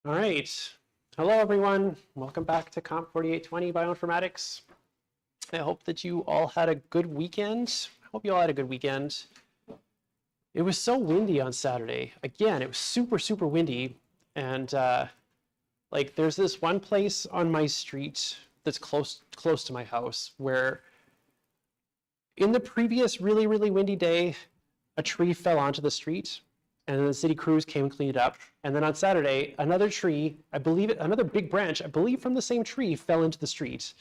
All right. Hello, everyone. Welcome back to Comp 4820 Bioinformatics. I hope that you all had a good weekend. I hope you all had a good weekend. It was so windy on Saturday. Again, it was super, super windy. And like there's this one place on my street that's close to my house where in the previous really, really windy day, a tree fell onto the street. And then the city crews came and cleaned it up. And then on Saturday, another tree, another big branch, I believe from the same tree, fell into the street.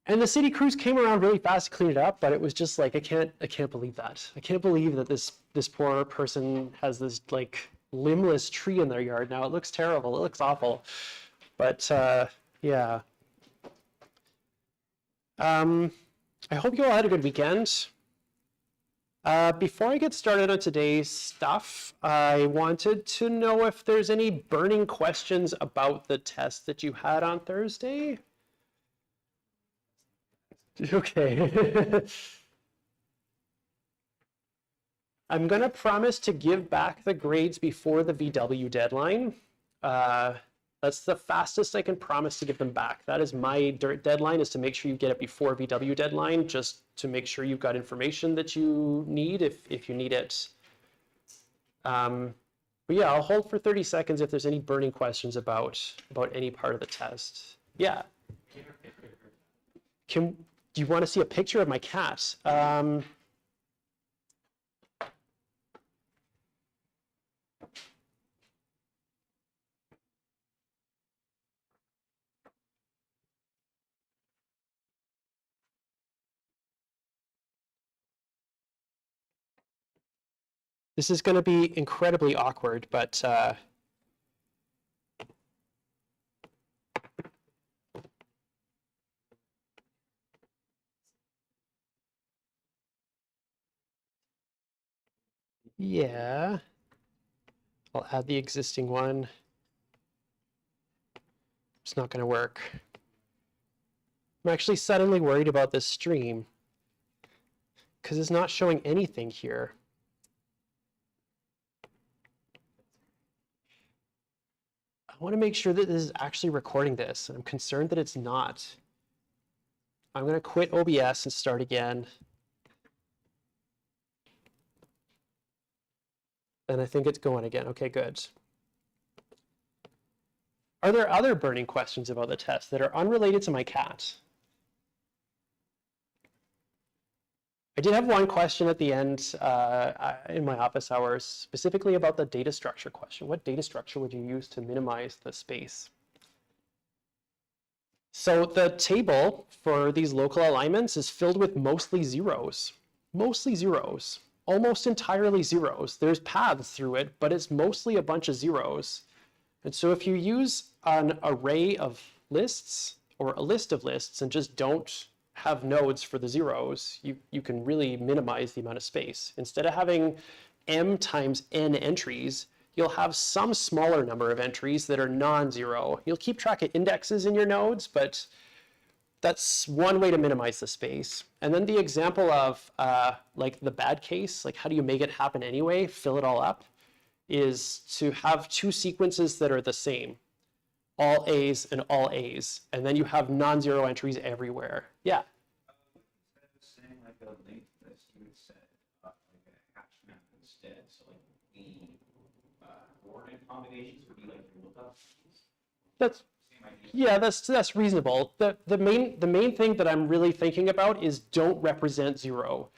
And the city crews came around really fast to clean it up, but it was just like, I can't believe that. I can't believe that this poor person has this like limbless tree in their yard now. It looks terrible. It looks awful. But yeah. I hope you all had a good weekend. Before I get started on today's stuff, I wanted to know if there's any burning questions about the test that you had on Thursday. Okay. I'm going to promise to give back the grades before the VW deadline. That's the fastest I can promise to give them back. That is my deadline, is to make sure you get it before VW deadline, just to make sure you've got information that you need if you need it. But yeah, I'll hold for 30 seconds if there's any burning questions about any part of the test. Yeah. Do you want to see a picture of my cat? This is going to be incredibly awkward, but yeah, I'll add the existing one. It's not going to work. I'm actually suddenly worried about this stream because it's not showing anything here. I want to make sure that this is actually recording this. I'm concerned that it's not. I'm going to quit OBS and start again. And I think it's going again. Okay, good. Are there other burning questions about the test that are unrelated to my cat? I did have one question at the end in my office hours, specifically about the data structure question. What data structure would you use to minimize the space? So the table for these local alignments is filled with mostly zeros. Mostly zeros. Almost entirely zeros. There's paths through it, but it's mostly a bunch of zeros. And so if you use an array of lists or a list of lists and just don't have nodes for the zeros, you can really minimize the amount of space. Instead of having m times n entries, you'll have some smaller number of entries that are non-zero. You'll keep track of indexes in your nodes, but that's one way to minimize the space. And then the example of like the bad case, like how do you make it happen anyway, fill it all up, is to have two sequences that are the same. All A's and all A's, and then you have non-zero entries everywhere. Yeah. Instead of saying like a linked list, you would set like a hash map instead. So like the coordinate combinations would be like your lookup. That's reasonable. The main thing that I'm really thinking about is don't represent zero.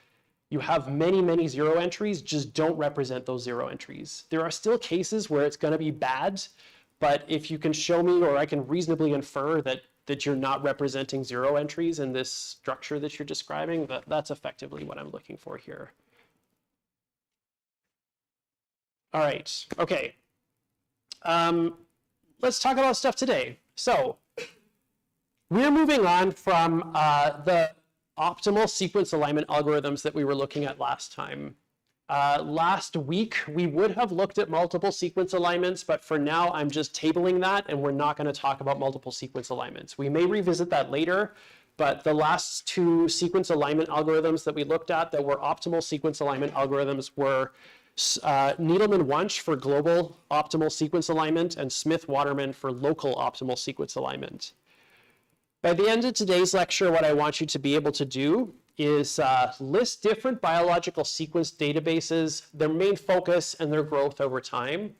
You have many, many zero entries, just don't represent those zero entries. There are still cases where it's going to be bad, but if you can show me, or I can reasonably infer that you're not representing zero entries in this structure that you're describing, that's effectively what I'm looking for here. All right, okay. Let's talk about stuff today. So we're moving on from the optimal sequence alignment algorithms that we were looking at last time. Last week, we would have looked at multiple sequence alignments, but for now, I'm just tabling that, and we're not going to talk about multiple sequence alignments. We may revisit that later, but the last two sequence alignment algorithms that we looked at that were optimal sequence alignment algorithms were Needleman-Wunsch for global optimal sequence alignment, and Smith-Waterman for local optimal sequence alignment. By the end of today's lecture, what I want you to be able to do is list different biological sequence databases, their main focus, and their growth over time.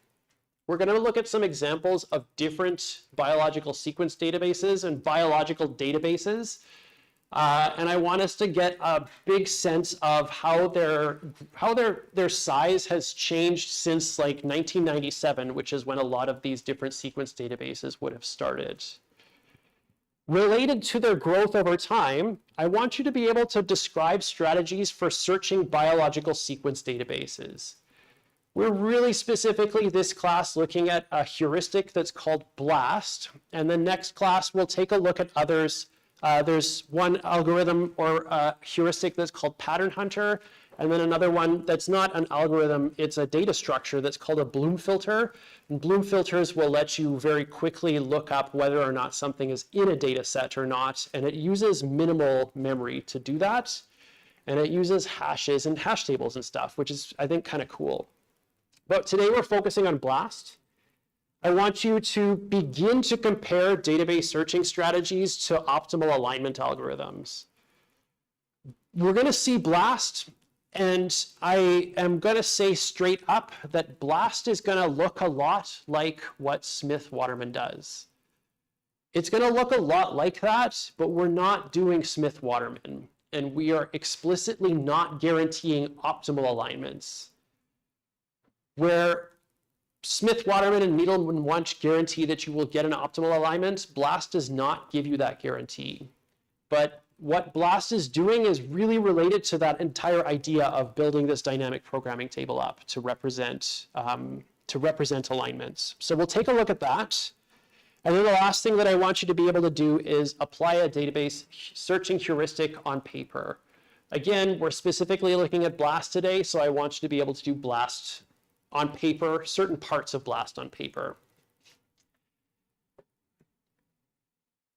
We're going to look at some examples of different biological sequence databases and biological databases. And I want us to get a big sense of how their size has changed since like 1997, which is when a lot of these different sequence databases would have started. Related to their growth over time, I want you to be able to describe strategies for searching biological sequence databases. We're really specifically this class looking at a heuristic that's called BLAST, and the next class we'll take a look at others. There's one algorithm or heuristic that's called Pattern Hunter, and then another one that's not an algorithm, it's a data structure that's called a Bloom filter. And Bloom filters will let you very quickly look up whether or not something is in a data set or not, and it uses minimal memory to do that. And it uses hashes and hash tables and stuff, which is, I think, kind of cool. But today we're focusing on BLAST. I want you to begin to compare database searching strategies to optimal alignment algorithms. We're going to see BLAST, and I am going to say straight up that BLAST is going to look a lot like what Smith-Waterman does. It's going to look a lot like that, but we're not doing Smith-Waterman, and we are explicitly not guaranteeing optimal alignments. Where Smith-Waterman and Needleman-Wunsch guarantee that you will get an optimal alignment, BLAST does not give you that guarantee. But what BLAST is doing is really related to that entire idea of building this dynamic programming table up to represent alignments. So we'll take a look at that. And then the last thing that I want you to be able to do is apply a database searching heuristic on paper. Again, we're specifically looking at BLAST today, so I want you to be able to do BLAST on paper, certain parts of BLAST on paper.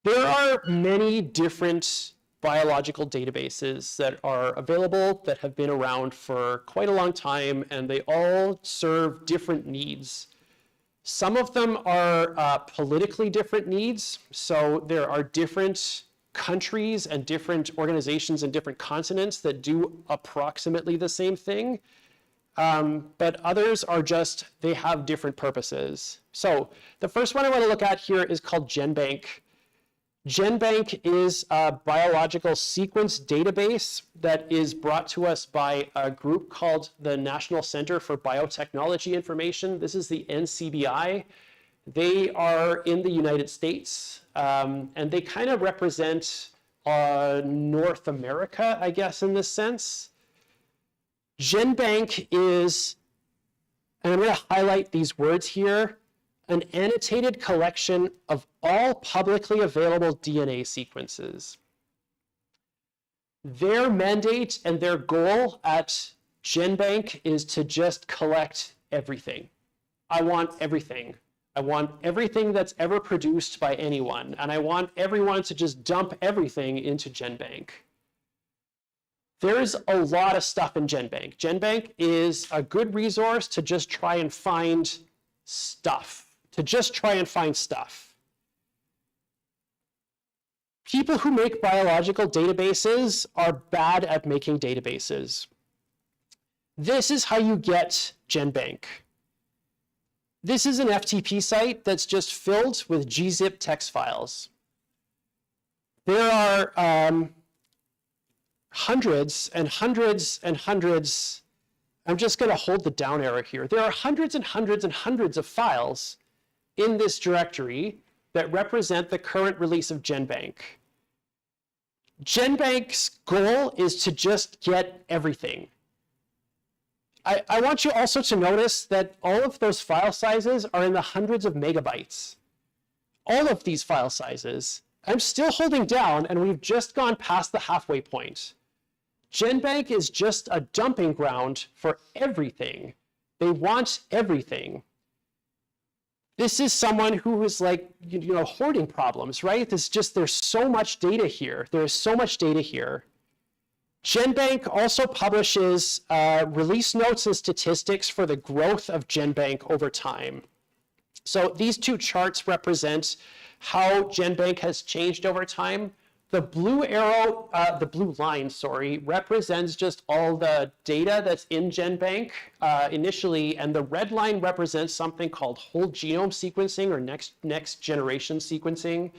There are many different biological databases that are available that have been around for quite a long time, and they all serve different needs. Some of them are politically different needs, so there are different countries and different organizations and different continents that do approximately the same thing. But others are just, they have different purposes. So the first one I want to look at here is called GenBank. GenBank is a biological sequence database that is brought to us by a group called the National Center for Biotechnology Information. This is the NCBI. They are in the United States, and they kind of represent North America, I guess, in this sense. GenBank is, and I'm going to highlight these words here, an annotated collection of all publicly available DNA sequences. Their mandate and their goal at GenBank is to just collect everything. I want everything. I want everything that's ever produced by anyone, and I want everyone to just dump everything into GenBank. There's a lot of stuff in GenBank. GenBank is a good resource to just try and find stuff, People who make biological databases are bad at making databases. This is how you get GenBank. This is an FTP site that's just filled with gzip text files. There are hundreds and hundreds and hundreds. I'm just going to hold the down arrow here. There are hundreds and hundreds and hundreds of files in this directory that represent the current release of GenBank. GenBank's goal is to just get everything. I want you also to notice that all of those file sizes are in the hundreds of megabytes. All of these file sizes. I'm still holding down, and we've just gone past the halfway point. GenBank is just a dumping ground for everything. They want everything. This is someone who is like, hoarding problems, right? There's so much data here. There is so much data here. GenBank also publishes release notes and statistics for the growth of GenBank over time. So these two charts represent how GenBank has changed over time. The blue arrow, the blue line, sorry, represents just all the data that's in GenBank initially, and the red line represents something called whole genome sequencing or next generation sequencing.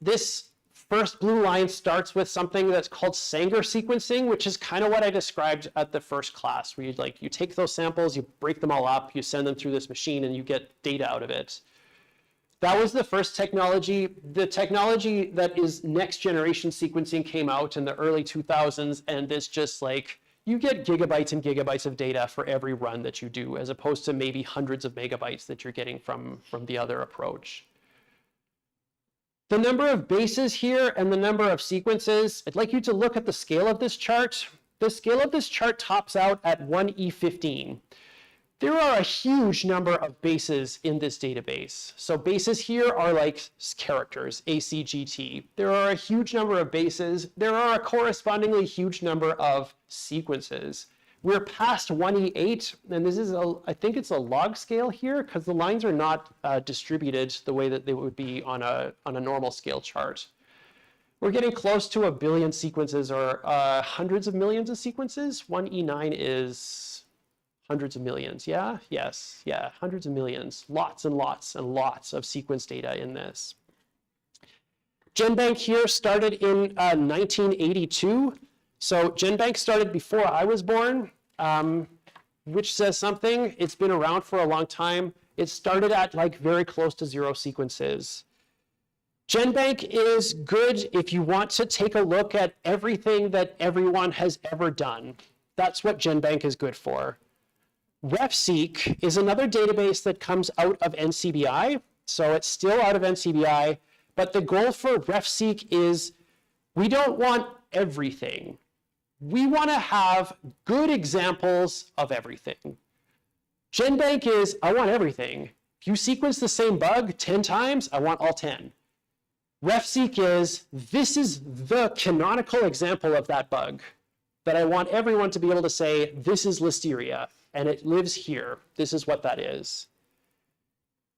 This first blue line starts with something that's called Sanger sequencing, which is kind of what I described at the first class, where you take those samples, you break them all up, you send them through this machine, and you get data out of it. That was the first technology. The technology that is next generation sequencing came out in the early 2000s, and it's just like, you get gigabytes and gigabytes of data for every run that you do, as opposed to maybe hundreds of megabytes that you're getting from the other approach. The number of bases here and the number of sequences, I'd like you to look at the scale of this chart. The scale of this chart tops out at 1E15. There are a huge number of bases in this database. So bases here are like characters, ACGT. There are a huge number of bases. There are a correspondingly huge number of sequences. We're past 1E8, and this is, I think it's a log scale here, because the lines are not distributed the way that they would be on a normal scale chart. We're getting close to 1 billion sequences, or hundreds of millions of sequences. 1E9 is hundreds of millions, yeah? Yes, yeah, hundreds of millions. Lots and lots and lots of sequence data in this. GenBank here started in 1982. So GenBank started before I was born, which says something. It's been around for a long time. It started at like very close to 0 sequences. GenBank is good if you want to take a look at everything that everyone has ever done. That's what GenBank is good for. RefSeq is another database that comes out of NCBI. So it's still out of NCBI, but the goal for RefSeq is we don't want everything. We want to have good examples of everything. GenBank is, I want everything. If you sequence the same bug 10 times, I want all 10. RefSeq is, this is the canonical example of that bug that I want everyone to be able to say, this is Listeria, and it lives here. This is what that is.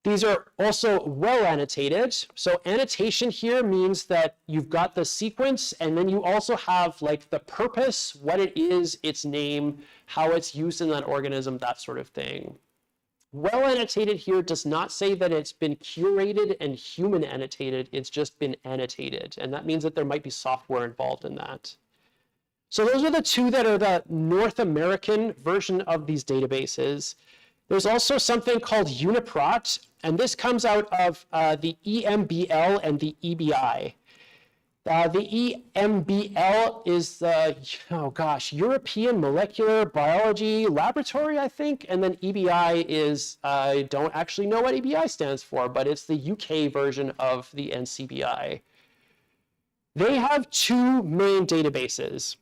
These are also well annotated. So annotation here means that you've got the sequence, and then you also have like the purpose, what it is, its name, how it's used in that organism, that sort of thing. Well annotated here does not say that it's been curated and human annotated. It's just been annotated. And that means that there might be software involved in that. So those are the two that are the North American version of these databases. There's also something called UniProt, and this comes out of the EMBL and the EBI. The EMBL is the, European Molecular Biology Laboratory, I think, and then EBI is, I don't actually know what EBI stands for, but it's the UK version of the NCBI. They have two main databases.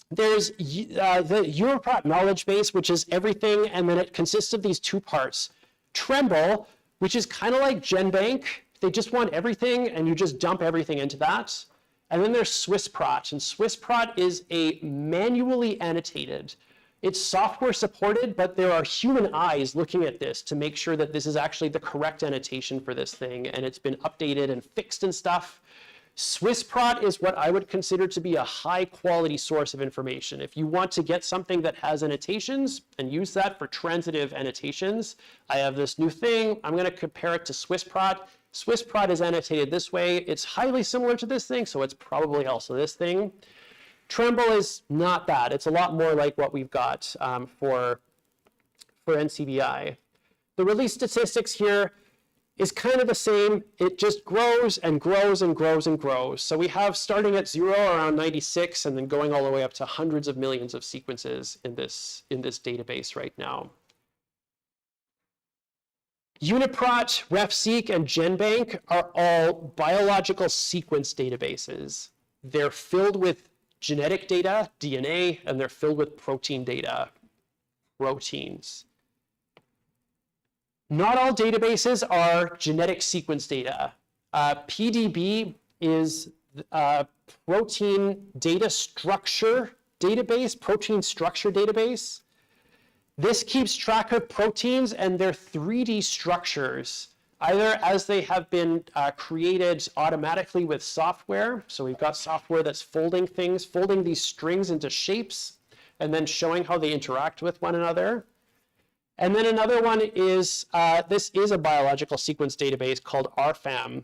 There's the UniProt knowledge base, which is everything, and then it consists of these two parts. Tremble, which is kind of like GenBank. They just want everything, and you just dump everything into that. And then there's SwissProt, and SwissProt is a manually annotated. It's software supported, but there are human eyes looking at this to make sure that this is actually the correct annotation for this thing, and it's been updated and fixed and stuff. SwissProt is what I would consider to be a high quality source of information. If you want to get something that has annotations and use that for transitive annotations, I have this new thing. I'm going to compare it to SwissProt. SwissProt is annotated this way. It's highly similar to this thing, so it's probably also this thing. Tremble is not bad. It's a lot more like what we've got for NCBI. The release statistics here is kind of the same. It just grows and grows and grows and grows. So we have starting at 0 around 96 and then going all the way up to hundreds of millions of sequences in this database right now. UniProt, RefSeq, and GenBank are all biological sequence databases. They're filled with genetic data, DNA, and they're filled with protein data, proteins. Not all databases are genetic sequence data. PDB is protein data structure database, protein structure database. This keeps track of proteins and their 3D structures, either as they have been created automatically with software. So we've got software that's folding things, folding these strings into shapes, and then showing how they interact with one another. And then another one is, this is a biological sequence database called RFAM.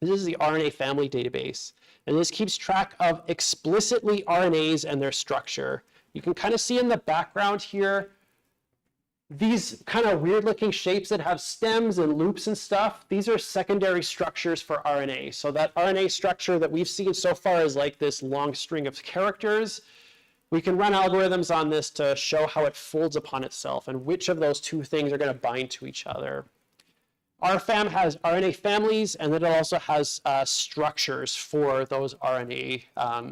This is the RNA family database. And this keeps track of explicitly RNAs and their structure. You can kind of see in the background here, these kind of weird looking shapes that have stems and loops and stuff. These are secondary structures for RNA. So that RNA structure that we've seen so far is like this long string of characters. We can run algorithms on this to show how it folds upon itself and which of those two things are going to bind to each other. RFAM has RNA families, and then it also has structures for those RNA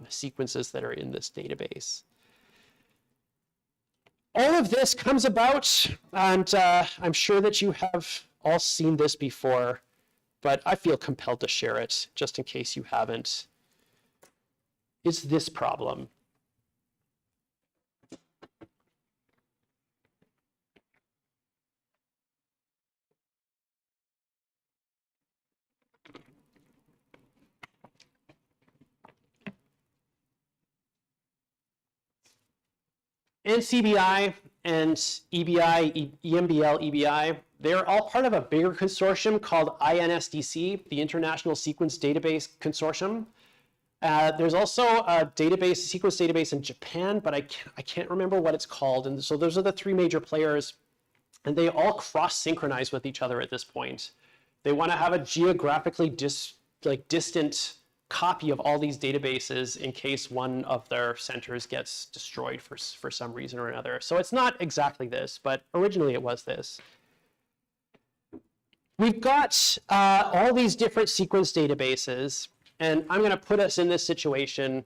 sequences that are in this database. All of this comes about, and I'm sure that you have all seen this before, but I feel compelled to share it just in case you haven't. It's this problem. NCBI and EBI, EMBL, EBI, they're all part of a bigger consortium called INSDC, the International Sequence Database Consortium. There's also a database, sequence database in Japan, but I can't remember what it's called. And so those are the three major players, and they all cross-synchronize with each other at this point. They want to have a geographically distant copy of all these databases in case one of their centers gets destroyed for some reason or another. So it's not exactly this, but originally it was this. We've got all these different sequence databases, and I'm going to put us in this situation.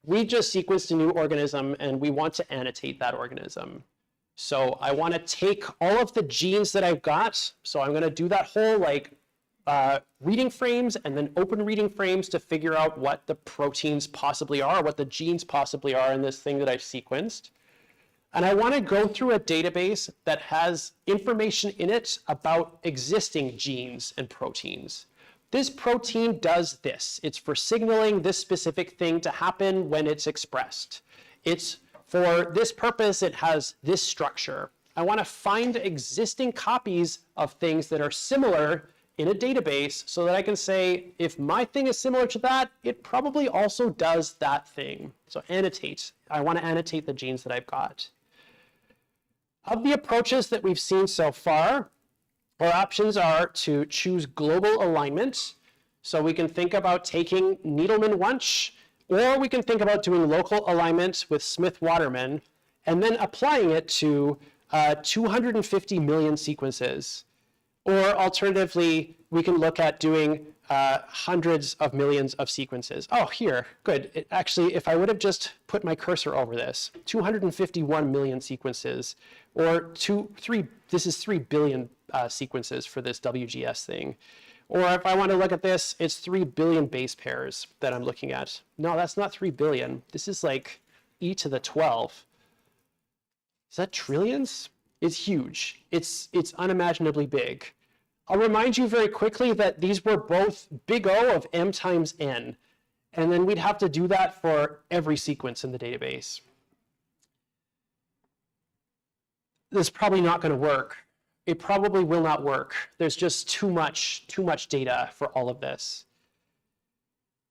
We just sequenced a new organism, and we want to annotate that organism. So I want to take all of the genes that I've got. So I'm going to do that whole reading frames and then open reading frames to figure out what the proteins possibly are, what the genes possibly are in this thing that I've sequenced. And I want to go through a database that has information in it about existing genes and proteins. This protein does this. It's for signaling this specific thing to happen when it's expressed. It's for this purpose, it has this structure. I want to find existing copies of things that are similar in a database so that I can say, if my thing is similar to that, it probably also does that thing. So annotate. I want to annotate the genes that I've got. Of the approaches that we've seen so far, our options are to choose global alignment. So we can think about taking Needleman-Wunsch, or we can think about doing local alignment with Smith-Waterman, and then applying it to 250 million sequences. Or alternatively, we can look at doing hundreds of millions of sequences. Oh, here, good. Actually, if I would have just put my cursor over this, 251 million sequences, or this is 3 billion sequences for this WGS thing. Or if I want to look at this, it's 3 billion base pairs that I'm looking at. No, that's not 3 billion. This is like e to the 12. Is that trillions? It's huge. It's unimaginably big. I'll remind you very quickly that these were both big O of m times n. And then we'd have to do that for every sequence in the database. This is probably not going to work. It probably will not work. There's just too much data for all of this.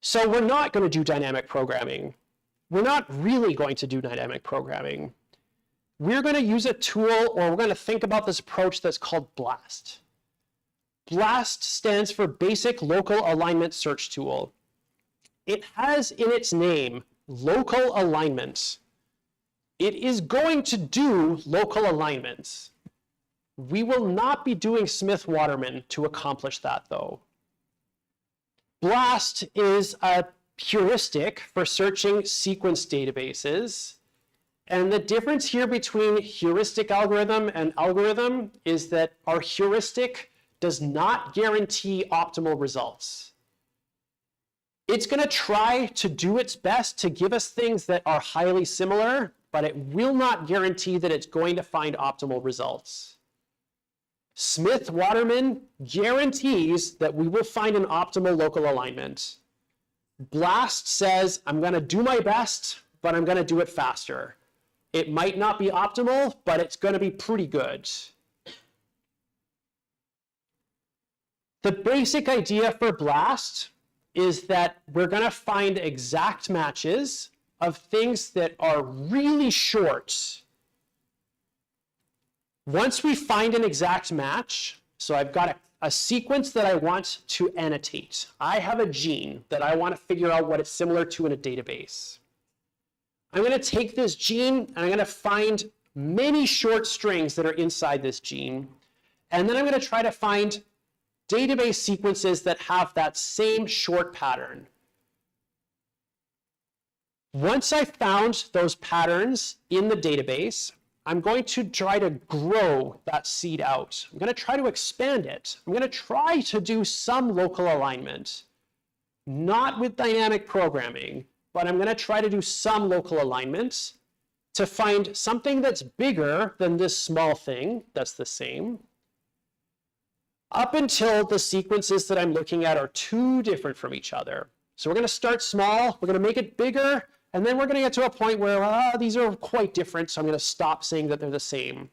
So we're not going to do dynamic programming. We're not really going to do dynamic programming. We're going to use a tool, or we're going to think about this approach that's called BLAST. BLAST stands for Basic Local Alignment Search Tool. It has in its name local alignment. It is going to do local alignments. We will not be doing Smith-Waterman to accomplish that, though. BLAST is a heuristic for searching sequence databases. And the difference here between heuristic algorithm and algorithm is that our heuristic does not guarantee optimal results. It's going to try to do its best to give us things that are highly similar, but it will not guarantee that it's going to find optimal results. Smith-Waterman guarantees that we will find an optimal local alignment. BLAST says, I'm going to do my best, but I'm going to do it faster. It might not be optimal, but it's going to be pretty good. The basic idea for BLAST is that we're going to find exact matches of things that are really short. Once we find an exact match, so I've got a sequence that I want to annotate. I have a gene that I want to figure out what it's similar to in a database. I'm going to take this gene and I'm going to find many short strings that are inside this gene. And then I'm going to try to find database sequences that have that same short pattern. Once I've found those patterns in the database, I'm going to try to grow that seed out. I'm going to try to expand it. I'm going to try to do some local alignment, not with dynamic programming, but I'm going to try to do some local alignment to find something that's bigger than this small thing that's the same, up until the sequences that I'm looking at are too different from each other. So we're going to start small, we're going to make it bigger, and then we're going to get to a point where these are quite different, so I'm going to stop saying that they're the same.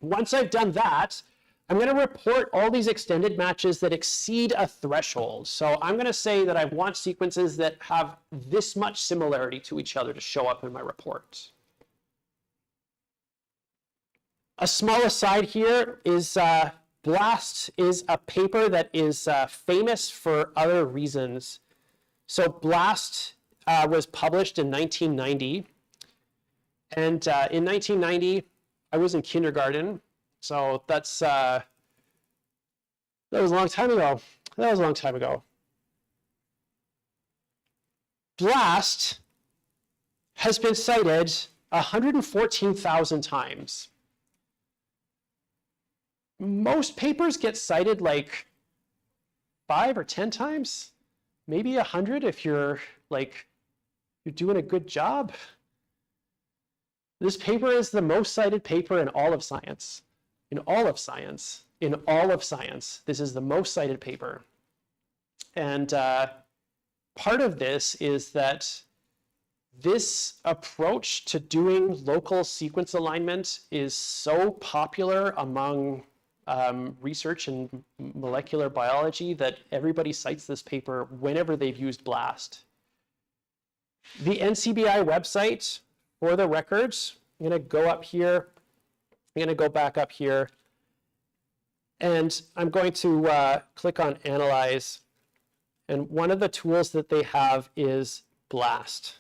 Once I've done that, I'm going to report all these extended matches that exceed a threshold. So I'm going to say that I want sequences that have this much similarity to each other to show up in my report. A small aside here is BLAST is a paper that is famous for other reasons. So BLAST was published in 1990. And in 1990, I was in kindergarten. So that was a long time ago. That was a long time ago. BLAST has been cited 114,000 times. Most papers get cited like 5 or 10 times, maybe 100 if you're doing a good job. This paper is the most cited paper in all of science. In all of science. In all of science. This is the most cited paper. And part of this is that this approach to doing local sequence alignment is so popular among research in molecular biology that everybody cites this paper whenever they've used BLAST. The NCBI website, for the records, I'm going to go up here, I'm going to go back up here, and I'm going to click on Analyze. And one of the tools that they have is BLAST.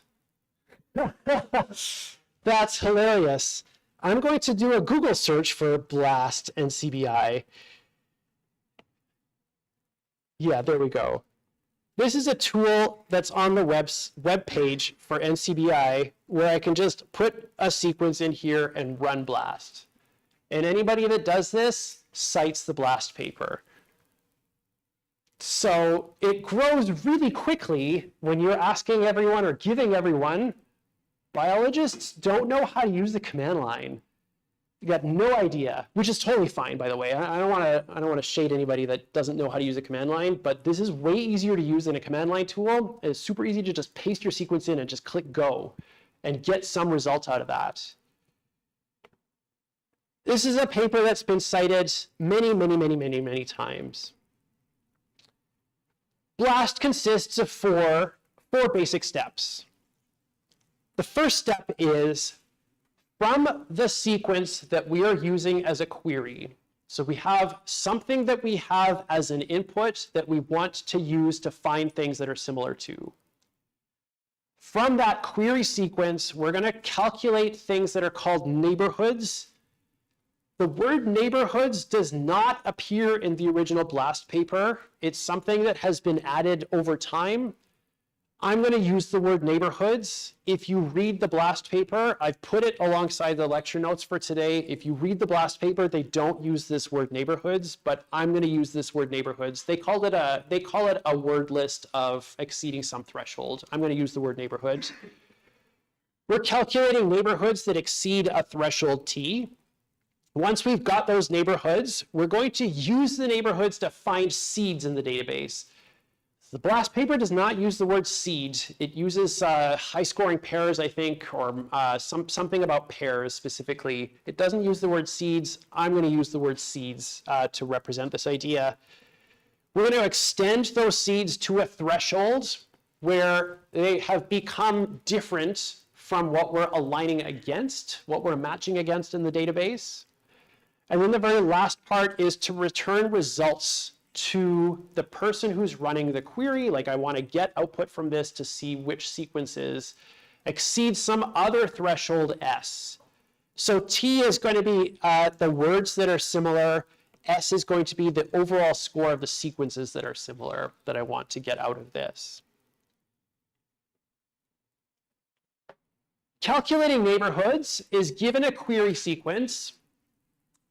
That's hilarious. I'm going to do a Google search for BLAST NCBI. Yeah, there we go. This is a tool that's on the web page for NCBI where I can just put a sequence in here and run BLAST. And anybody that does this cites the BLAST paper. So it grows really quickly when you're asking everyone or giving everyone. Biologists don't know how to use the command line. You got no idea, which is totally fine, by the way. I don't want to shade anybody that doesn't know how to use a command line, but this is way easier to use than a command line tool. It's super easy to just paste your sequence in and just click go and get some results out of that. This is a paper that's been cited many times. BLAST consists of four basic steps. The first step is from the sequence that we are using as a query. So we have something that we have as an input that we want to use to find things that are similar to. From that query sequence, we're going to calculate things that are called neighborhoods. The word neighborhoods does not appear in the original BLAST paper. It's something that has been added over time. I'm going to use the word neighborhoods. If you read the BLAST paper, I've put it alongside the lecture notes for today. If you read the BLAST paper, they don't use this word neighborhoods, but I'm going to use this word neighborhoods. They call it a word list of exceeding some threshold. I'm going to use the word neighborhoods. We're calculating neighborhoods that exceed a threshold t. Once we've got those neighborhoods, we're going to use the neighborhoods to find seeds in the database. The BLAST paper does not use the word seed. It uses high-scoring pairs, I think, or something about pairs specifically. It doesn't use the word seeds. I'm going to use the word seeds to represent this idea. We're going to extend those seeds to a threshold where they have become different from what we're aligning against, what we're matching against in the database. And then the very last part is to return results to the person who's running the query. Like, I want to get output from this to see which sequences exceed some other threshold S. So T is going to be the words that are similar. S is going to be the overall score of the sequences that are similar that I want to get out of this. Calculating neighborhoods is given a query sequence.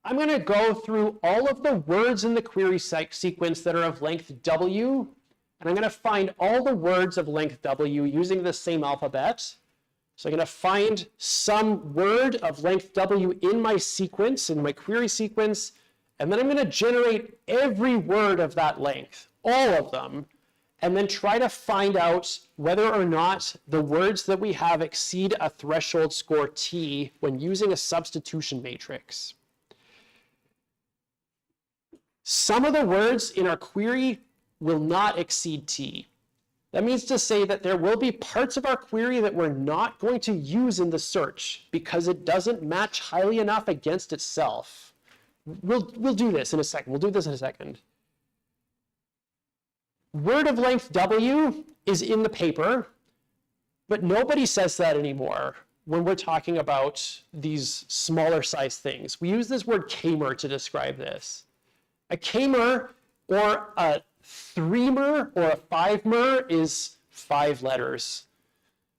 I'm going to go through all of the words in the query sequence that are of length W, and I'm going to find all the words of length W using the same alphabet. So I'm going to find some word of length W in my sequence, in my query sequence, and then I'm going to generate every word of that length, all of them, and then try to find out whether or not the words that we have exceed a threshold score T when using a substitution matrix. Some of the words in our query will not exceed T. That means to say that there will be parts of our query that we're not going to use in the search because it doesn't match highly enough against itself. We'll do this in a second. We'll do this in a second. Word of length W is in the paper, but nobody says that anymore when we're talking about these smaller size things. We use this word kmer to describe this. A kmer or a 3mer or a 5mer is 5 letters,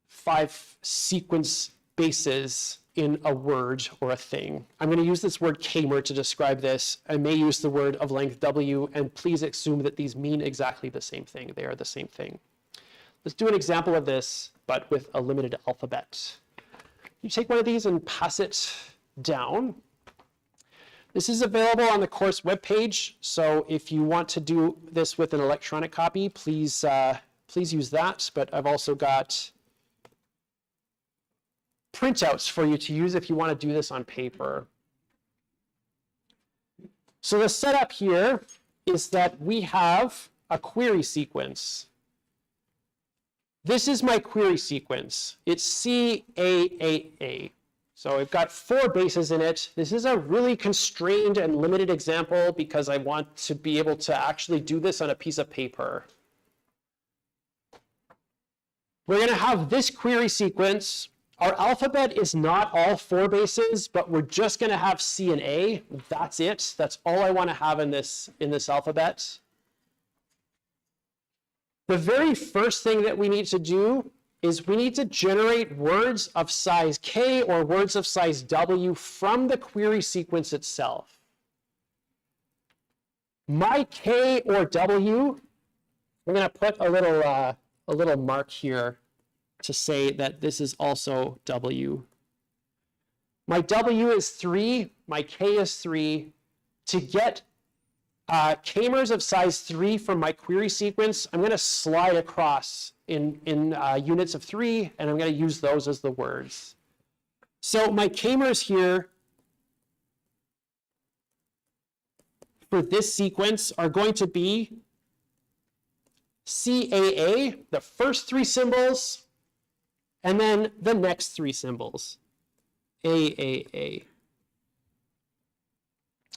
5 sequence bases in a word or a thing. I'm going to use this word kmer to describe this. I may use the word of length W, and please assume that these mean exactly the same thing. They are the same thing. Let's do an example of this, but with a limited alphabet. You take one of these and pass it down. This is available on the course webpage, so if you want to do this with an electronic copy, please use that. But I've also got printouts for you to use if you want to do this on paper. So the setup here is that we have a query sequence. This is my query sequence. It's CAAA. So I've got 4 bases in it. This is a really constrained and limited example because I want to be able to actually do this on a piece of paper. We're going to have this query sequence. Our alphabet is not all 4 bases, but we're just going to have C and A. That's it. That's all I want to have in this alphabet. The very first thing that we need to do is we need to generate words of size K or words of size W from the query sequence itself. My K or W, I'm going to put a little mark here to say that this is also W. My W is 3, my K is 3. To get kmers of size 3 from my query sequence, I'm going to slide across in units of 3, and I'm going to use those as the words. So my kmers here for this sequence are going to be CAA, the first 3 symbols, and then the next 3 symbols, AAA.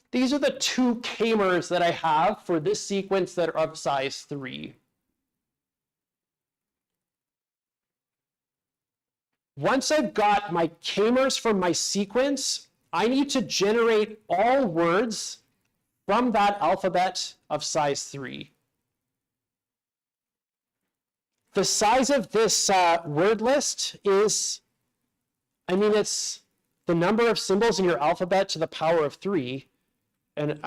These are the 2 kmers that I have for this sequence that are of size 3. Once I've got my kmers from my sequence, I need to generate all words from that alphabet of size 3. The size of this word list is, I mean, it's the number of symbols in your alphabet to the power of 3. And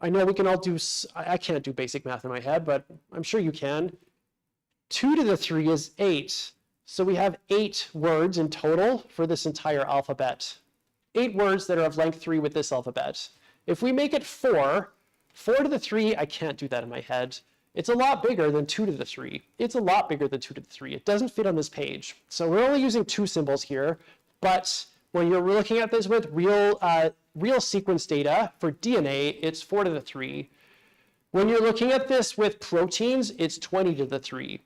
I know we can all do, I can't do basic math in my head, but I'm sure you can. 2 to the 3 is 8. So we have 8 words in total for this entire alphabet. 8 words that are of length 3 with this alphabet. If we make it 4, 4 to the 3, I can't do that in my head. It's a lot bigger than 2 to the 3. It's a lot bigger than 2 to the 3. It doesn't fit on this page. So we're only using 2 symbols here, but when you're looking at this with real sequence data for DNA, it's 4 to the 3. When you're looking at this with proteins, it's 20 to the 3.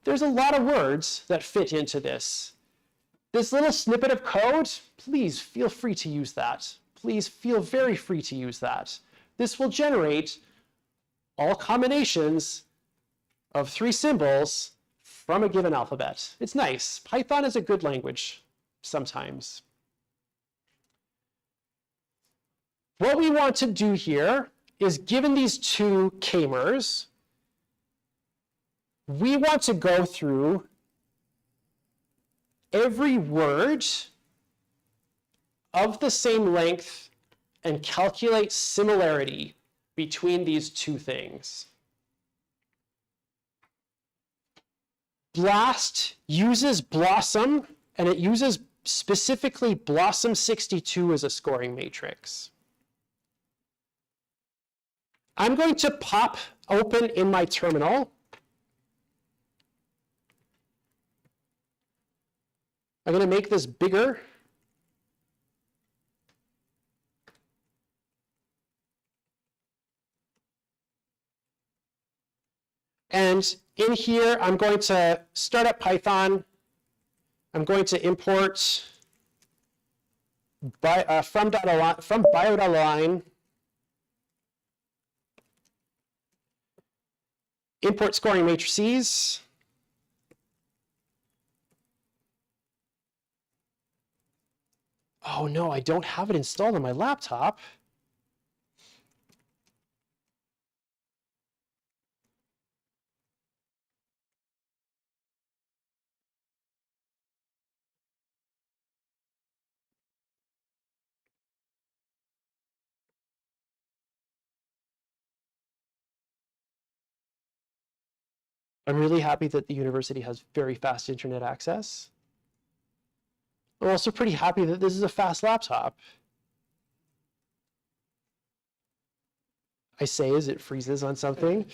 There's a lot of words that fit into this. This little snippet of code, please feel free to use that. Please feel very free to use that. This will generate all combinations of 3 symbols from a given alphabet. It's nice. Python is a good language sometimes. What we want to do here is, given these 2 k-mers, we want to go through every word of the same length and calculate similarity between these 2 things. BLAST uses BLOSUM, and it uses specifically BLOSUM 62 as a scoring matrix. I'm going to pop open in my terminal. I'm going to make this bigger. And in here, I'm going to start up Python. I'm going to import from bio.line, import scoring matrices. Oh no, I don't have it installed on my laptop. I'm really happy that the university has very fast internet access. I'm also pretty happy that this is a fast laptop. I say as it freezes on something.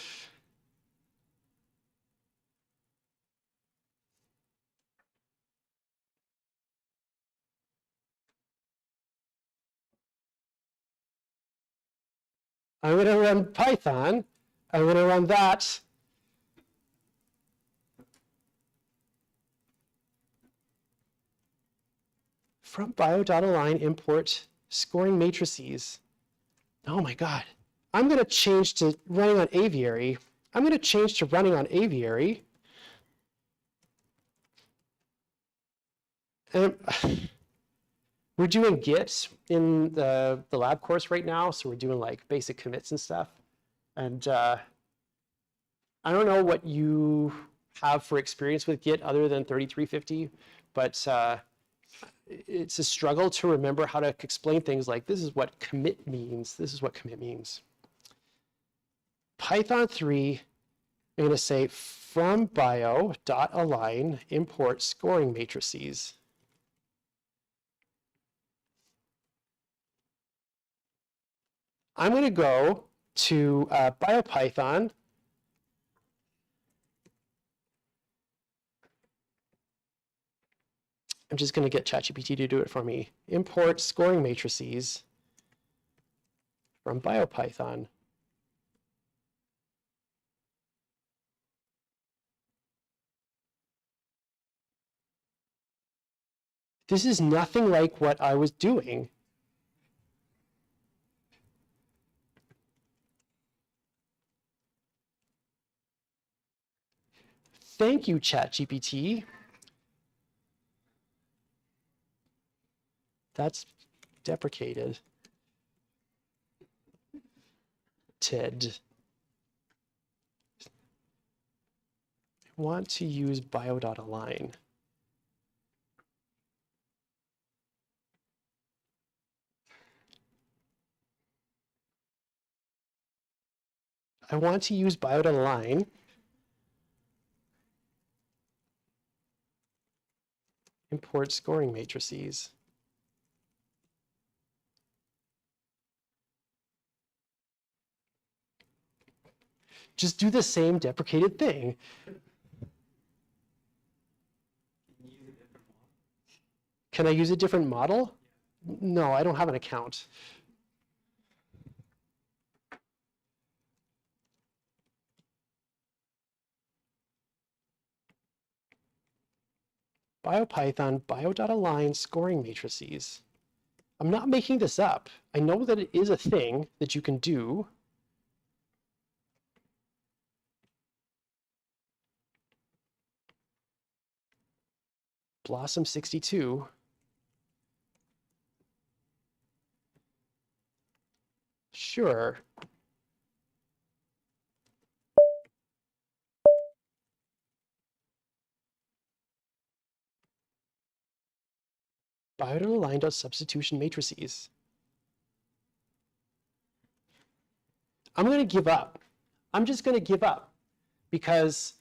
I'm going to run Python. I'm going to run that. From bio.align import scoring matrices. Oh my God. I'm going to change to running on Aviary. I'm going to change to running on Aviary. And we're doing Git in the lab course right now. So we're doing like basic commits and stuff. And I don't know what you have for experience with Git other than 3350, but it's a struggle to remember how to explain things like this is what commit means. This is what commit means. Python 3, I'm going to say from bio.align import scoring matrices. I'm going to go to BioPython. I'm just going to get ChatGPT to do it for me. Import scoring matrices from BioPython. This is nothing like what I was doing. Thank you, ChatGPT. That's deprecated. Ted. want to use bio.align. I want to use bio.align. Import scoring matrices. Just do the same deprecated thing. Can I use a different model? No, I don't have an account. BioPython bio.align scoring matrices. I'm not making this up. I know that it is a thing that you can do. BLOSUM 62. Sure. Bio.align.substitution matrices. I'm going to give up. I'm just going to give up because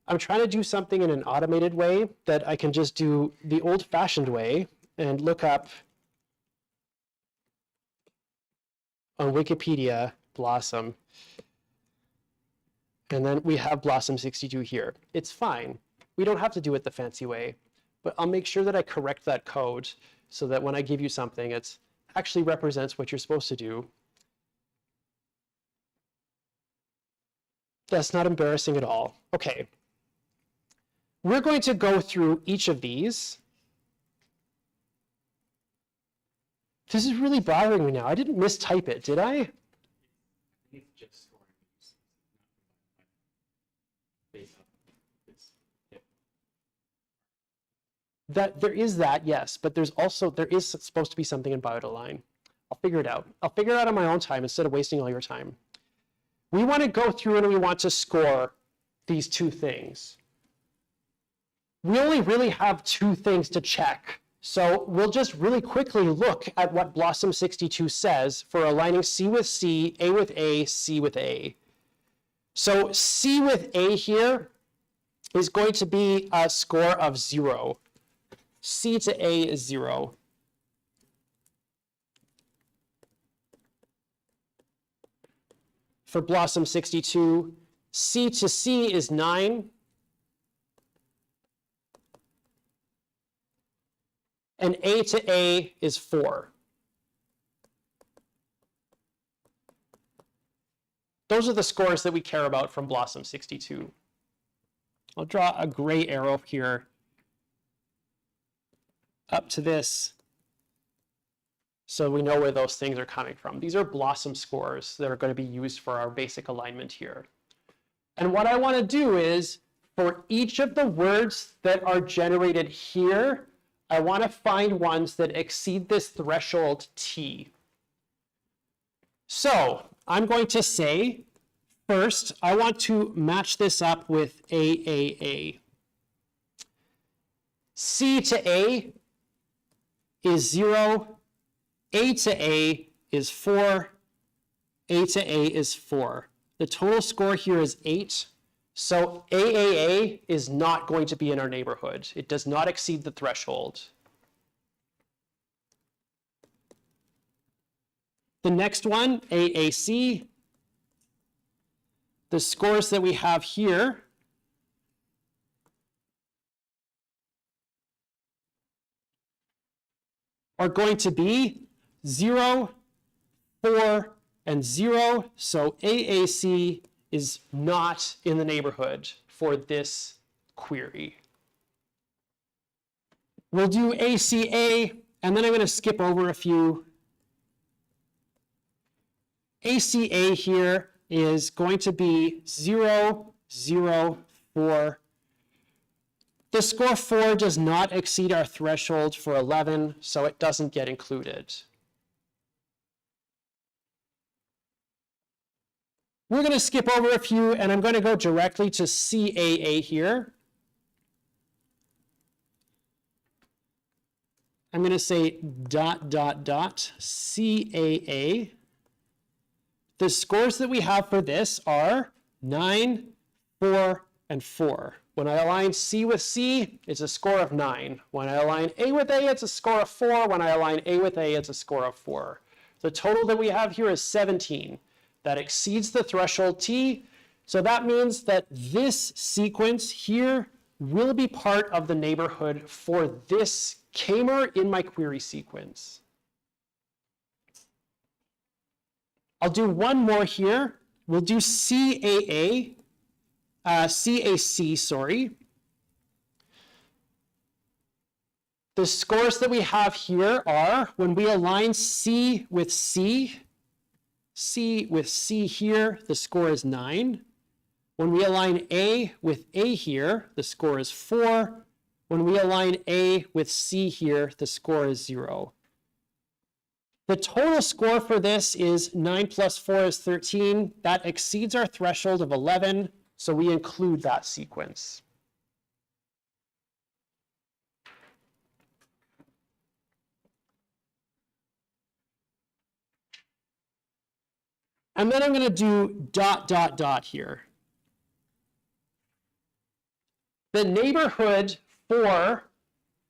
I'm trying to do something in an automated way that I can just do the old-fashioned way and look up on Wikipedia BLOSUM. And then we have BLOSUM 62 here. It's fine. We don't have to do it the fancy way, but I'll make sure that I correct that code so that when I give you something, it actually represents what you're supposed to do. That's not embarrassing at all. Okay. We're going to go through each of these. This is really bothering me now. I didn't mistype it, did I? It's just scoring. That there is that, yes, but there is supposed to be something in bio.align. I'll figure it out. I'll figure it out on my own time instead of wasting all your time. We want to go through and we want to score these two things. We only really have two things to check. So we'll just really quickly look at what BLOSUM 62 says for aligning C with C, A with A, C with A. So C with A here is going to be a score of 0. C to A is 0. For BLOSUM 62, C to C is 9. And A to A is 4. Those are the scores that we care about from BLOSUM 62. I'll draw a gray arrow here up to this so we know where those things are coming from. These are BLOSUM scores that are going to be used for our basic alignment here. And what I want to do is, for each of the words that are generated here, I want to find ones that exceed this threshold T. So I'm going to say, first, I want to match this up with AAA. C to A is 0. A to A is 4. A to A is 4. The total score here is 8. So AAA is not going to be in our neighborhood. It does not exceed the threshold. The next one, AAC, the scores that we have here are going to be 0, 4, and 0. So AAC is not in the neighborhood for this query. We'll do ACA, and then I'm going to skip over a few. ACA here is going to be 0, 0, 4. The score 4 does not exceed our threshold for 11, so it doesn't get included. we're going to skip over a few, and I'm going to go directly to CAA here. I'm going to say ... CAA. The scores that we have for this are 9, 4, and 4. When I align C with C, it's a score of 9. When I align A with A, it's a score of 4. When I align A with A, it's a score of 4. The total that we have here is 17. That exceeds the threshold T. So that means that this sequence here will be part of the neighborhood for this k-mer in my query sequence. I'll do one more here. We'll do CAC, sorry. The scores that we have here are, when we align C with C here, the score is 9. When we align A with A here, the score is 4. When we align A with C here, the score is 0. The total score for this is 9 plus 4 is 13. That exceeds our threshold of 11, so we include that sequence. And then I'm going to do ... here. The neighborhood for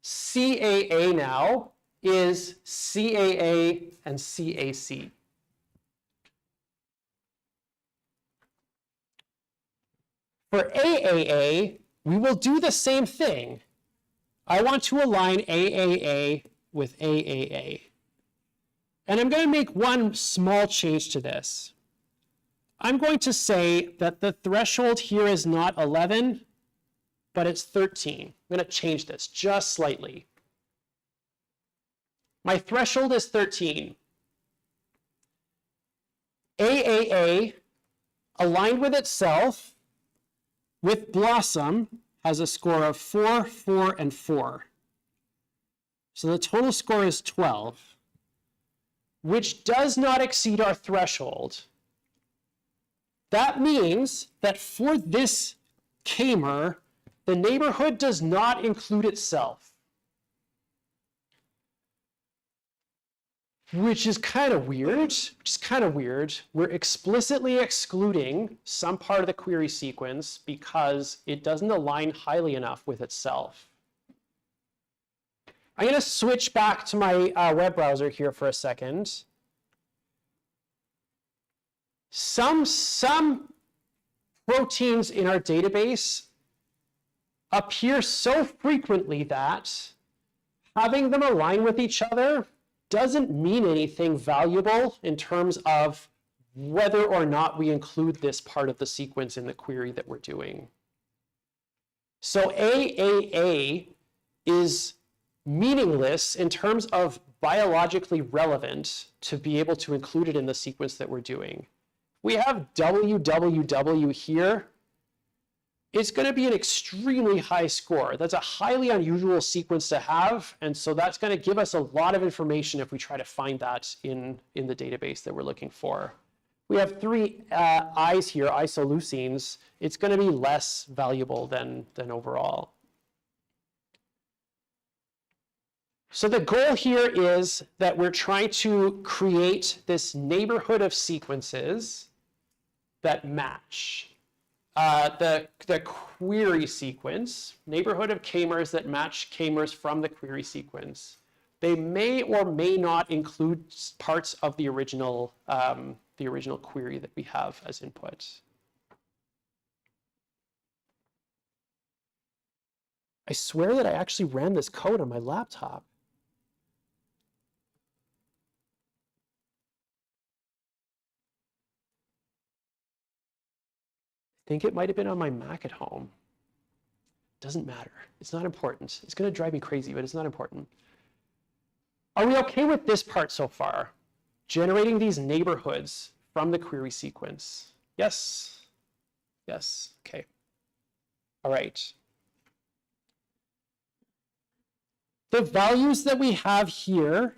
CAA now is CAA and CAC. For AAA, we will do the same thing. I want to align AAA with AAA. And I'm going to make one small change to this. I'm going to say that the threshold here is not 11, but it's 13. I'm going to change this just slightly. My threshold is 13. AAA, aligned with itself, with BLOSUM, has a score of 4, 4, and 4. So the total score is 12, which does not exceed our threshold. That means that for this k-mer, the neighborhood does not include itself, which is kind of weird. We're explicitly excluding some part of the query sequence because it doesn't align highly enough with itself. I'm going to switch back to my web browser here for a second. Some proteins in our database appear so frequently that having them align with each other doesn't mean anything valuable in terms of whether or not we include this part of the sequence in the query that we're doing. So AAA is meaningless in terms of biologically relevant to be able to include it in the sequence that we're doing. We have WWW here. It's going to be an extremely high score. That's a highly unusual sequence to have, and so that's going to give us a lot of information if we try to find that in the database that we're looking for. We have 3 I's here, isoleucines. It's going to be less valuable than overall. So the goal here is that we're trying to create this neighborhood of sequences that match. The query sequence, neighborhood of k-mers that match k-mers from the query sequence. They may or may not include parts of the original query that we have as input. I swear that I actually ran this code on my laptop. I think it might have been on my Mac at home. Doesn't matter. It's not important. It's going to drive me crazy, but it's not important. Are we okay with this part so far? Generating these neighborhoods from the query sequence. Yes? Yes. Okay. All right. The values that we have here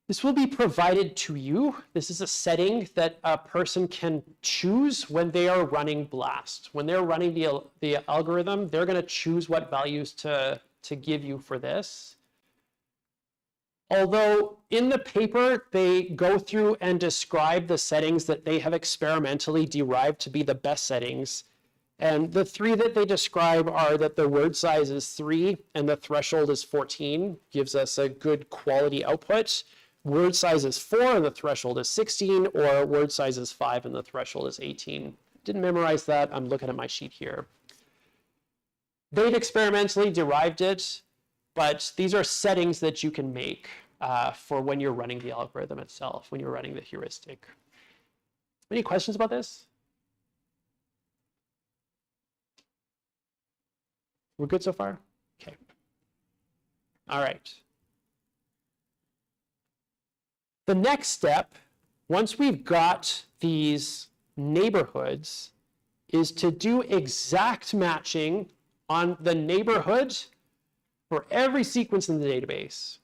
This will be provided to you. This is a setting that a person can choose when they are running BLAST. When they're running the algorithm, they're going to choose what values to give you for this. Although in the paper, they go through and describe the settings that they have experimentally derived to be the best settings. And the three that they describe are that the word size is 3 and the threshold is 14, gives us a good quality output. Word size is 4 and the threshold is 16, or word size is 5 and the threshold is 18. Didn't memorize that. I'm looking at my sheet here. They've experimentally derived it, but these are settings that you can make for when you're running the algorithm itself, when you're running the heuristic. Any questions about this? We're good so far? Okay. All right. The next step, once we've got these neighborhoods, is to do exact matching on the neighborhood for every sequence in the database.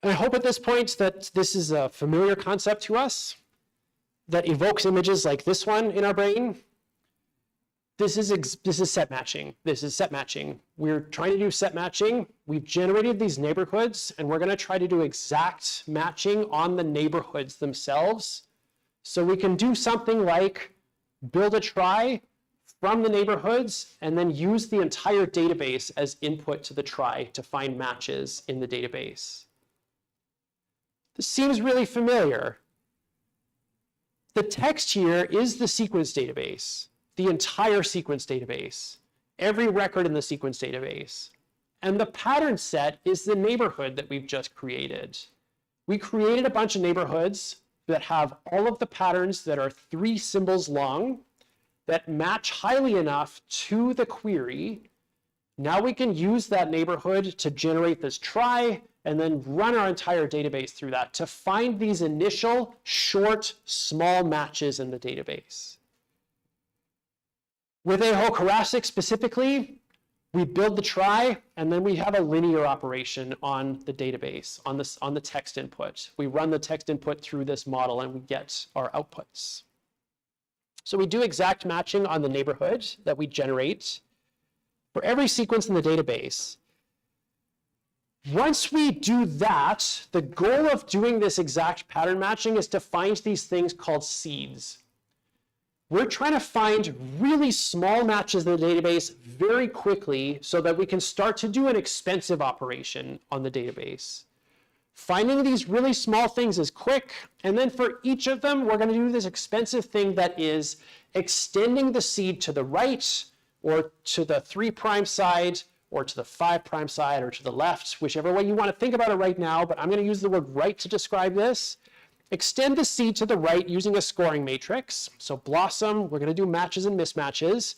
And I hope at this point that this is a familiar concept to us that evokes images like this one in our brain. This is set matching. This is set matching. We're trying to do set matching. We've generated these neighborhoods, and we're going to try to do exact matching on the neighborhoods themselves. So we can do something like build a trie from the neighborhoods and then use the entire database as input to the trie to find matches in the database. This seems really familiar. The text here is the sequence database, the entire sequence database, every record in the sequence database. And the pattern set is the neighborhood that we've just created. We created a bunch of neighborhoods that have all of the patterns that are 3 symbols long that match highly enough to the query. Now we can use that neighborhood to generate this trie and then run our entire database through that to find these initial short, small matches in the database. With a heuristic specifically, we build the trie, and then we have a linear operation on the database, on the text input. We run the text input through this model, and we get our outputs. So we do exact matching on the neighborhood that we generate for every sequence in the database. Once we do that, the goal of doing this exact pattern matching is to find these things called seeds. We're trying to find really small matches in the database very quickly so that we can start to do an expensive operation on the database. Finding these really small things is quick, and then for each of them, we're going to do this expensive thing that is extending the seed to the right, or to the 3' side, or to the 5' side, or to the left, whichever way you want to think about it right now, but I'm going to use the word right to describe this. Extend the seed to the right using a scoring matrix. So BLOSUM, we're going to do matches and mismatches.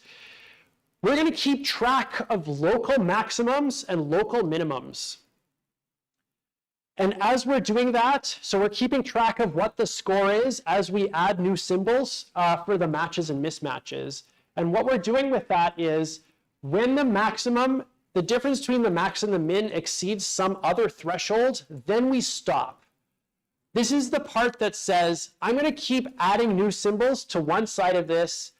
We're going to keep track of local maximums and local minimums. And as we're doing that, so we're keeping track of what the score is as we add new symbols for the matches and mismatches. And what we're doing with that is when the maximum, the difference between the max and the min exceeds some other threshold, then we stop. This is the part that says, I'm going to keep adding new symbols to one side of this,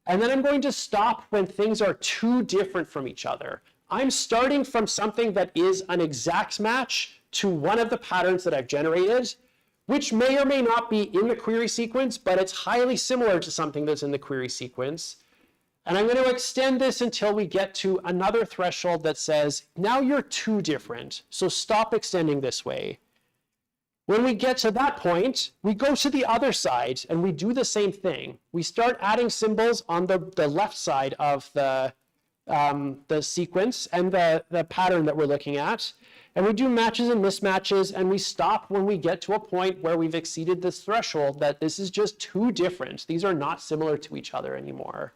and then I'm going to stop when things are too different from each other. I'm starting from something that is an exact match to one of the patterns that I've generated, which may or may not be in the query sequence, but it's highly similar to something that's in the query sequence. And I'm going to extend this until we get to another threshold that says, now you're too different, so stop extending this way. When we get to that point, we go to the other side and we do the same thing. We start adding symbols on the left side of the sequence and the pattern that we're looking at. And we do matches and mismatches, and we stop when we get to a point where we've exceeded this threshold that this is just too different. These are not similar to each other anymore.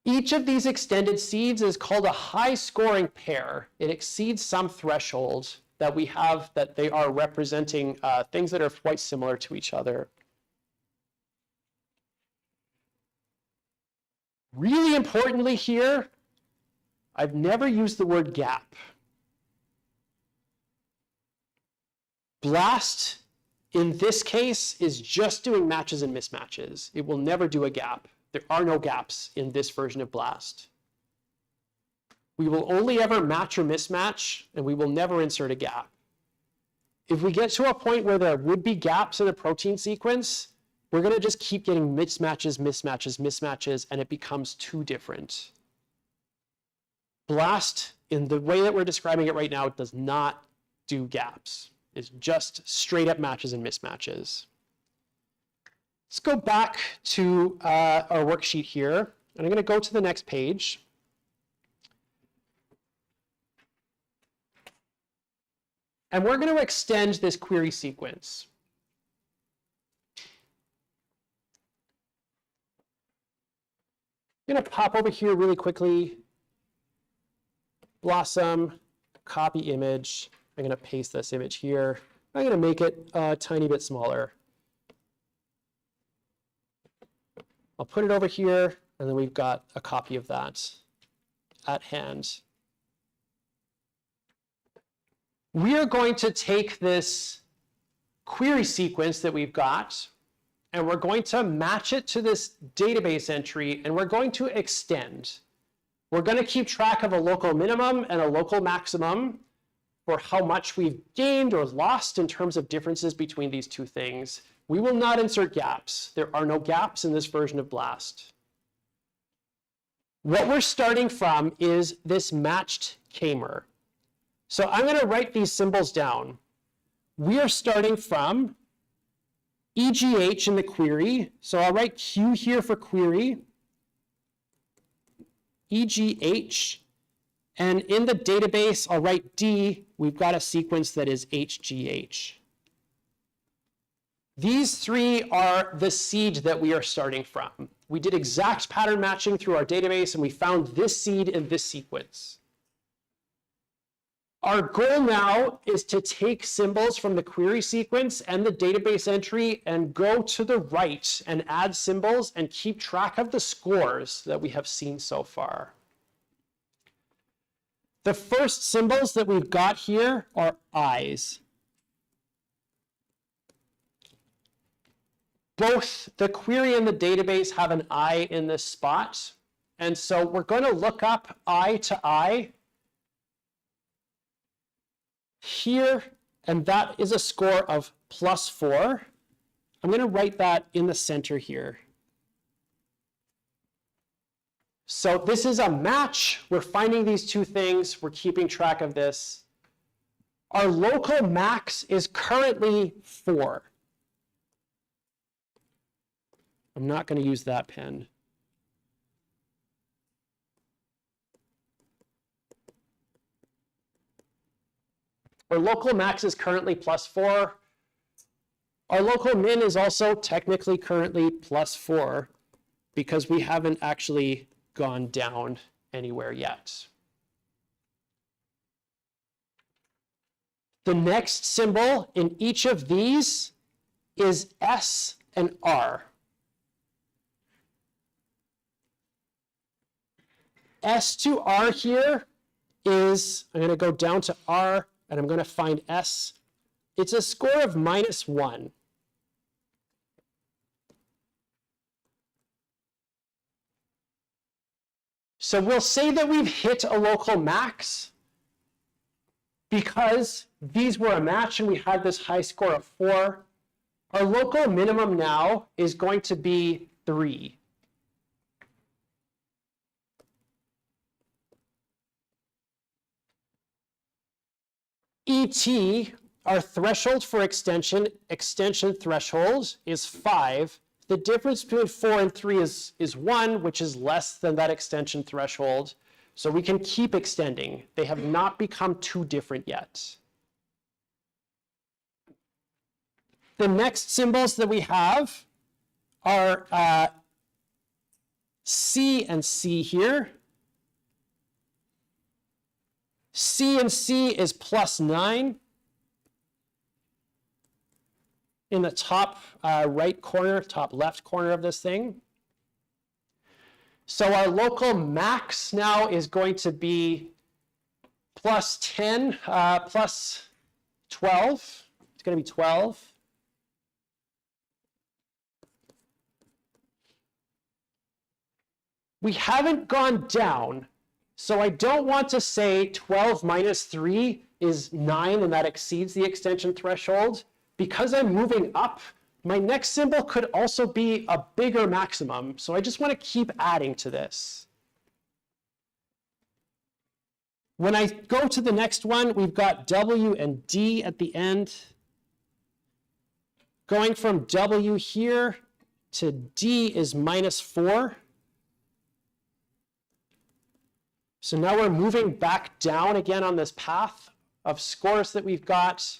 Each of these extended seeds is called a high-scoring pair. It exceeds some threshold that we have that they are representing things that are quite similar to each other. Really importantly here, I've never used the word gap. BLAST, in this case, is just doing matches and mismatches. It will never do a gap. There are no gaps in this version of BLAST. We will only ever match or mismatch, and we will never insert a gap. If we get to a point where there would be gaps in a protein sequence, we're going to just keep getting mismatches, mismatches, mismatches, and it becomes too different. BLAST, in the way that we're describing it right now, does not do gaps. It's just straight up matches and mismatches. Let's go back to our worksheet here, and I'm going to go to the next page. And we're going to extend this query sequence. I'm going to pop over here really quickly. BLOSUM, copy image. I'm going to paste this image here. I'm going to make it a tiny bit smaller. I'll put it over here, and then we've got a copy of that at hand. We are going to take this query sequence that we've got, and we're going to match it to this database entry, and we're going to extend. We're going to keep track of a local minimum and a local maximum for how much we've gained or lost in terms of differences between these two things. We will not insert gaps. There are no gaps in this version of BLAST. What we're starting from is this matched k-mer. So I'm going to write these symbols down. We are starting from EGH in the query. So I'll write Q here for query, EGH, and in the database, I'll write D. We've got a sequence that is HGH. These three are the seed that we are starting from. We did exact pattern matching through our database, and we found this seed in this sequence. Our goal now is to take symbols from the query sequence and the database entry and go to the right and add symbols and keep track of the scores that we have seen so far. The first symbols that we've got here are I's. Both the query and the database have an I in this spot. And so we're going to look up I to I here, and that is a score of +4. I'm going to write that in the center here. So this is a match. We're finding these two things. We're keeping track of this. Our local max is currently 4. I'm not going to use that pen. Our local max is currently +4. Our local min is also technically currently +4 because we haven't actually gone down anywhere yet. The next symbol in each of these is S and R. S to R here is, I'm going to go down to R, and I'm going to find S. It's a score of -1. So we'll say that we've hit a local max because these were a match and we had this high score of 4. Our local minimum now is going to be 3. ET, our threshold for extension threshold is 5. The difference between 4 and 3 is 1, which is less than that extension threshold. So we can keep extending. They have not become too different yet. The next symbols that we have are C and C here. C and C is +9 in the top right corner, top left corner of this thing. So our local max now is going to be plus 10, plus 12. It's going to be 12. We haven't gone down, so I don't want to say 12 minus 3 is 9 and that exceeds the extension threshold. Because I'm moving up, my next symbol could also be a bigger maximum, so I just want to keep adding to this. When I go to the next one, we've got W and D at the end. Going from W here to D is minus 4. So now we're moving back down again on this path of scores that we've got.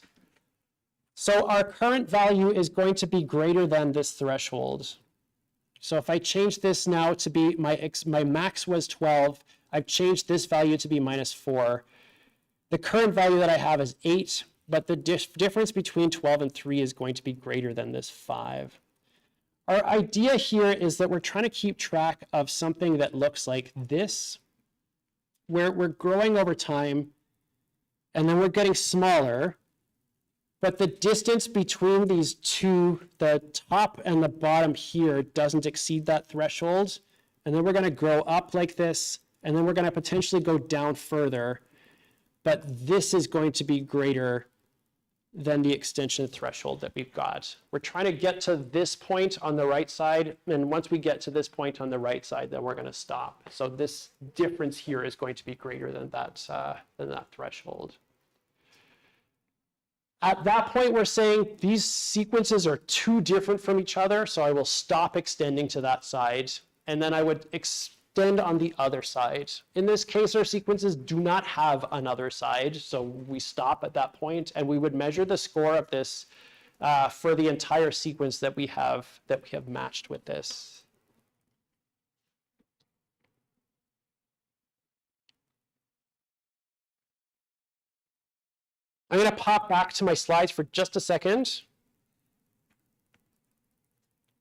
So our current value is going to be greater than this threshold. So if I change this now to be my max was 12, I've changed this value to be minus 4. The current value that I have is 8, but the difference between 12 and 3 is going to be greater than this 5. Our idea here is that we're trying to keep track of something that looks like this, where we're growing over time, and then we're getting smaller, but the distance between these two, the top and the bottom here, doesn't exceed that threshold. And then we're going to grow up like this, and then we're going to potentially go down further, but this is going to be greater than the extension threshold that we've got. We're trying to get to this point on the right side, and once we get to this point on the right side, then we're going to stop. So this difference here is going to be greater than that threshold. At that point, we're saying these sequences are too different from each other, so I will stop extending to that side, and then I would extend on the other side. In this case, our sequences do not have another side, so we stop at that point, and we would measure the score of this for the entire sequence that we have matched with this. I'm going to pop back to my slides for just a second.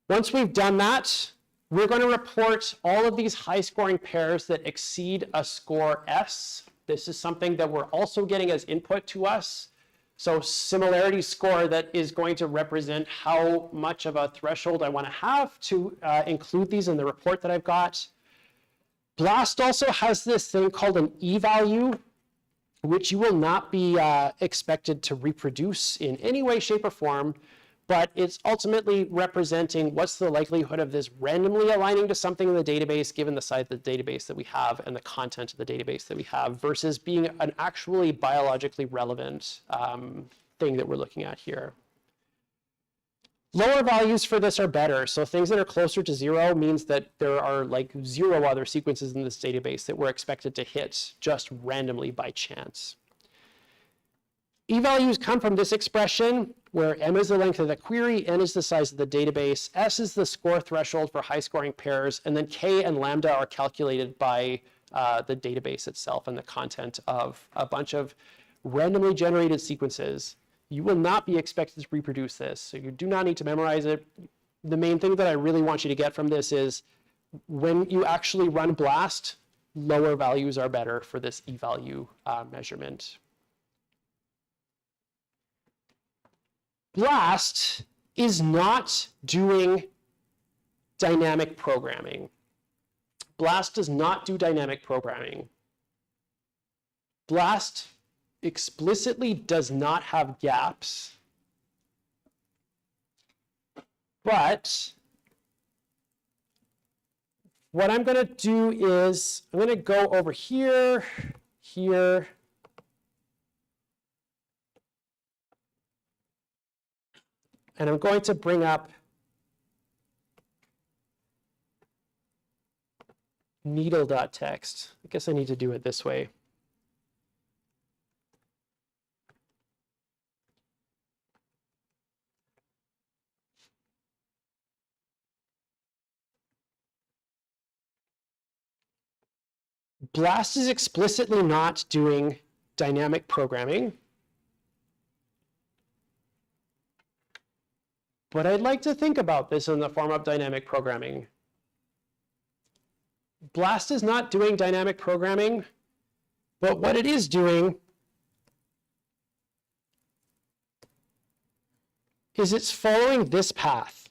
Once we've done that, we're going to report all of these high-scoring pairs that exceed a score S. This is something that we're also getting as input to us. So similarity score that is going to represent how much of a threshold I want to have to include these in the report that I've got. BLAST also has this thing called an E-value, which you will not be expected to reproduce in any way, shape, or form, but it's ultimately representing what's the likelihood of this randomly aligning to something in the database, given the size of the database that we have and the content of the database that we have, versus being an actually biologically relevant thing that we're looking at here. Lower values for this are better. So things that are closer to 0 means that there are like 0 other sequences in this database that we're expected to hit just randomly by chance. E-values come from this expression where M is the length of the query, N is the size of the database, S is the score threshold for high-scoring pairs, and then K and lambda are calculated by the database itself and the content of a bunch of randomly generated sequences. You will not be expected to reproduce this, so you do not need to memorize it. The main thing that I really want you to get from this is when you actually run BLAST, lower values are better for this E-value measurement. BLAST is not doing dynamic programming. BLAST does not do dynamic programming. BLAST explicitly does not have gaps, but what I'm going to do is I'm going to go over here, here, and I'm going to bring up needle.txt. I guess I need to do it this way. BLAST is explicitly not doing dynamic programming, but I'd like to think about this in the form of dynamic programming. BLAST is not doing dynamic programming, but what it is doing is it's following this path.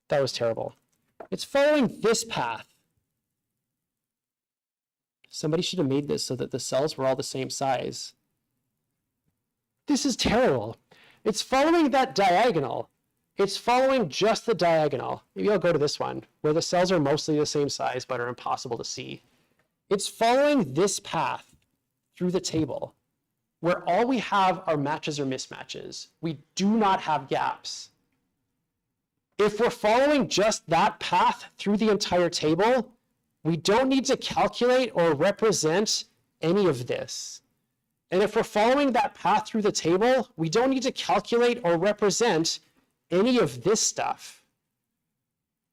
That was terrible. It's following this path. Somebody should have made this so that the cells were all the same size. This is terrible. It's following that diagonal. It's following just the diagonal. Maybe I'll go to this one, where the cells are mostly the same size but are impossible to see. It's following this path through the table, where all we have are matches or mismatches. We do not have gaps. If we're following just that path through the entire table, we don't need to calculate or represent any of this. And if we're following that path through the table, we don't need to calculate or represent any of this stuff.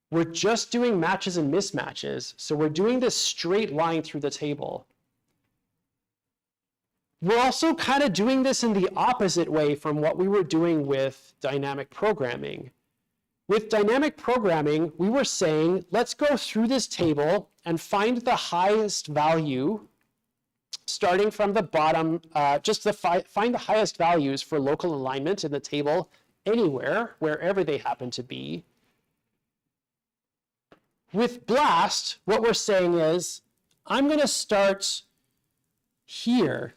We're just doing matches and mismatches, so we're doing this straight line through the table. We're also kind of doing this in the opposite way from what we were doing with dynamic programming. With dynamic programming, we were saying, let's go through this table and find the highest value, starting from the bottom, just to find the highest values for local alignment in the table anywhere, wherever they happen to be. With BLAST, what we're saying is, I'm going to start here.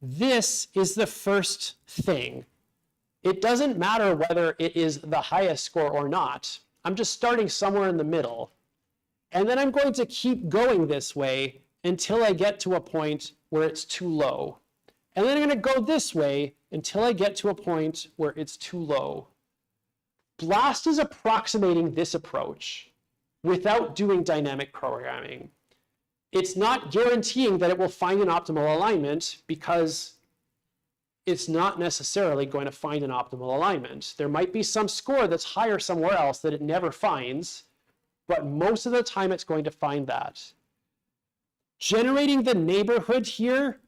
This is the first thing. It doesn't matter whether it is the highest score or not. I'm just starting somewhere in the middle. And then I'm going to keep going this way until I get to a point where it's too low. And then I'm going to go this way until I get to a point where it's too low. BLAST is approximating this approach without doing dynamic programming. It's not guaranteeing that it will find an optimal alignment because it's not necessarily going to find an optimal alignment. There might be some score that's higher somewhere else that it never finds, but most of the time it's going to find that. Generating the neighborhood here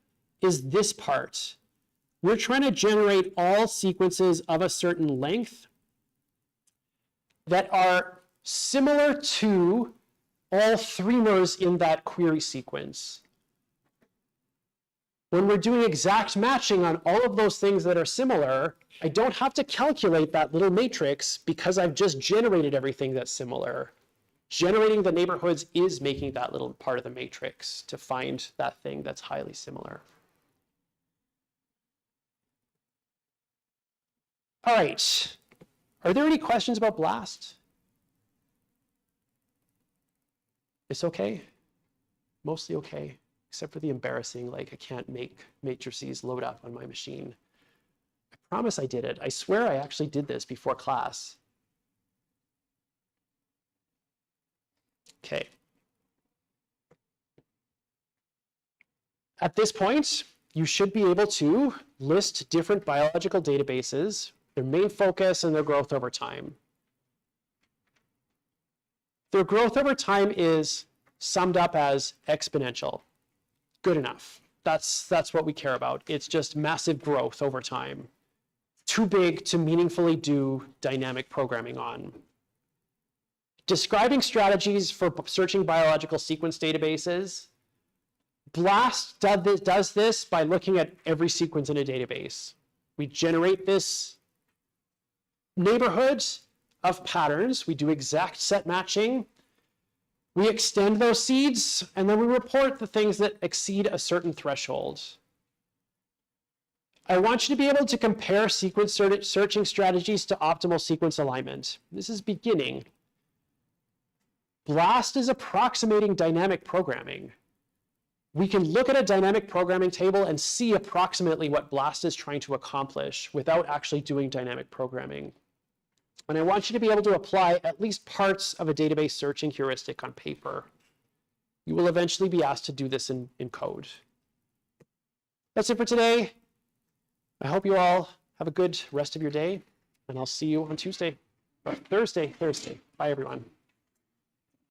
is this part. We're trying to generate all sequences of a certain length that are similar to all three-mers in that query sequence. When we're doing exact matching on all of those things that are similar, I don't have to calculate that little matrix because I've just generated everything that's similar. Generating the neighborhoods is making that little part of the matrix to find that thing that's highly similar. All right, are there any questions about BLAST? It's okay? Mostly okay, except for the embarrassing, like I can't make matrices load up on my machine. I promise I did it. I swear I actually did this before class. Okay. At this point, you should be able to list different biological databases, their main focus, and their growth over time. Their growth over time is summed up as exponential. Good enough. That's what we care about. It's just massive growth over time. Too big to meaningfully do dynamic programming on. Describing strategies for searching biological sequence databases. BLAST does this by looking at every sequence in a database. We generate this neighborhood of patterns. We do exact set matching. We extend those seeds, and then we report the things that exceed a certain threshold. I want you to be able to compare sequence searching strategies to optimal sequence alignment. This is beginning. BLAST is approximating dynamic programming. We can look at a dynamic programming table and see approximately what BLAST is trying to accomplish without actually doing dynamic programming. And I want you to be able to apply at least parts of a database searching heuristic on paper. You will eventually be asked to do this in code. That's it for today. I hope you all have a good rest of your day, and I'll see you on Thursday. Bye, everyone.